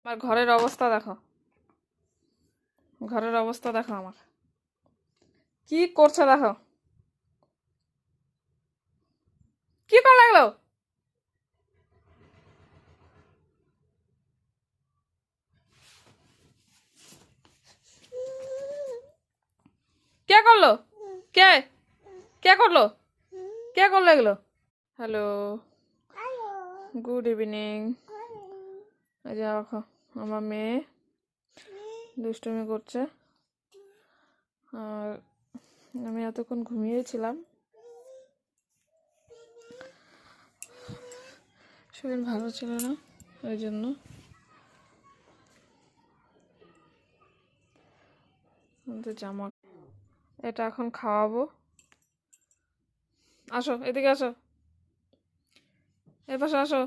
আমার ঘরের অবস্থা দেখো, ঘরের অবস্থা দেখো আমার কি করছে দেখো, কি করে লাগলো, কে করলো, কে কে করলো, কে করলো এগুলো? Hello, good evening. এই যে দেখো আমার মেয়ে দুষ্টুমি করছে, আর আমি এতক্ষণ ঘুমিয়েছিলাম, শরীর ভালো ছিল না ওই জন্য। জামা এটা এখন খাওয়াবো। আসো এদিকে আসো, এ পাশে আসো।